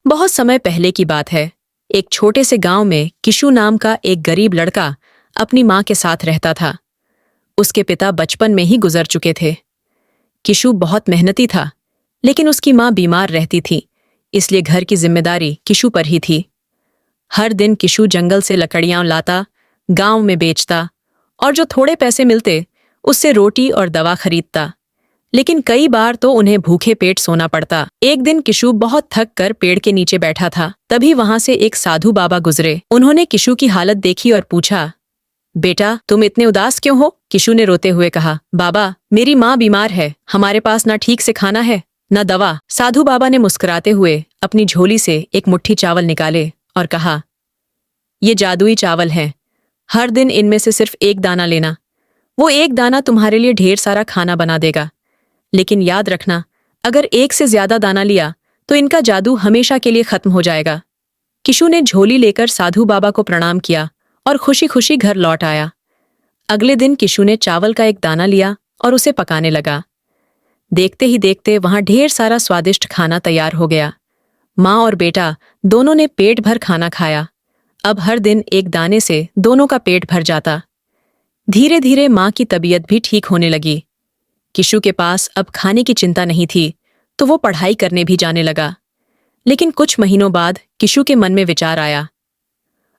बहुत समय पहले की बात है। एक छोटे से गांव में किशु नाम का एक गरीब लड़का अपनी माँ के साथ रहता था। उसके पिता बचपन में ही गुजर चुके थे। किशु बहुत मेहनती था, लेकिन उसकी माँ बीमार रहती थी, इसलिए घर की जिम्मेदारी किशु पर ही थी। हर दिन किशु जंगल से लकड़ियां लाता, गांव में बेचता और जो थोड़े पैसे मिलते उससे रोटी और दवा खरीदता। लेकिन कई बार तो उन्हें भूखे पेट सोना पड़ता। एक दिन किशु बहुत थक कर पेड़ के नीचे बैठा था, तभी वहां से एक साधु बाबा गुजरे। उन्होंने किशु की हालत देखी और पूछा, बेटा तुम इतने उदास क्यों हो? किशु ने रोते हुए कहा, बाबा मेरी माँ बीमार है, हमारे पास ना ठीक से खाना है न दवा। साधु बाबा ने मुस्कुराते हुए अपनी झोली से एक मुट्ठी चावल निकाले और कहा, ये जादुई चावल हैं, हर दिन इनमें से सिर्फ एक दाना लेना। वो एक दाना तुम्हारे लिए ढेर सारा खाना बना देगा, लेकिन याद रखना, अगर एक से ज्यादा दाना लिया तो इनका जादू हमेशा के लिए खत्म हो जाएगा। किशु ने झोली लेकर साधु बाबा को प्रणाम किया और खुशी खुशी घर लौट आया। अगले दिन किशु ने चावल का एक दाना लिया और उसे पकाने लगा। देखते ही देखते वहां ढेर सारा स्वादिष्ट खाना तैयार हो गया। माँ और बेटा दोनों ने पेट भर खाना खाया। अब हर दिन एक दाने से दोनों का पेट भर जाता। धीरे धीरे माँ की तबीयत भी ठीक होने लगी। किशु के पास अब खाने की चिंता नहीं थी, तो वो पढ़ाई करने भी जाने लगा। लेकिन कुछ महीनों बाद किशु के मन में विचार आया,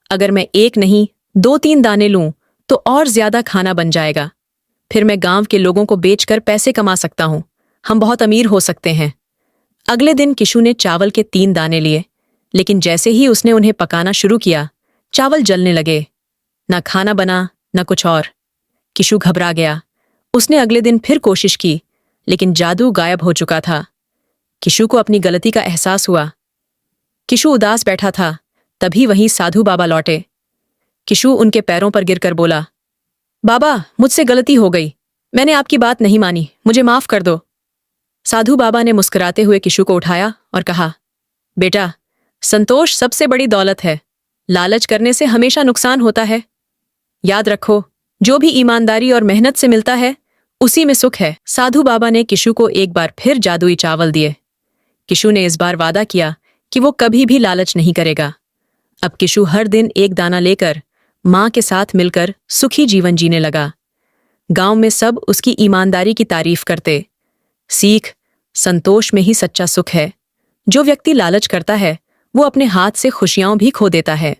अगर मैं एक नहीं 2-3 दाने लूं तो और ज्यादा खाना बन जाएगा। फिर मैं गांव के लोगों को बेचकर पैसे कमा सकता हूं, हम बहुत अमीर हो सकते हैं। अगले दिन किशु ने चावल के 3 दाने लिए, लेकिन जैसे ही उसने उन्हें पकाना शुरू किया, चावल जलने लगे। न खाना बना न कुछ और। किशु घबरा गया। उसने अगले दिन फिर कोशिश की, लेकिन जादू गायब हो चुका था। किशु को अपनी गलती का एहसास हुआ। किशु उदास बैठा था, तभी वहीं साधु बाबा लौटे। किशु उनके पैरों पर गिरकर बोला, बाबा मुझसे गलती हो गई, मैंने आपकी बात नहीं मानी, मुझे माफ कर दो। साधु बाबा ने मुस्कुराते हुए किशु को उठाया और कहा, बेटा संतोष सबसे बड़ी दौलत है, लालच करने से हमेशा नुकसान होता है। याद रखो, जो भी ईमानदारी और मेहनत से मिलता है उसी में सुख है। साधु बाबा ने किशु को एक बार फिर जादुई चावल दिए। किशु ने इस बार वादा किया कि वो कभी भी लालच नहीं करेगा। अब किशु हर दिन एक दाना लेकर माँ के साथ मिलकर सुखी जीवन जीने लगा। गांव में सब उसकी ईमानदारी की तारीफ करते। सीख, संतोष में ही सच्चा सुख है। जो व्यक्ति लालच करता है वो अपने हाथ से खुशियां भी खो देता है।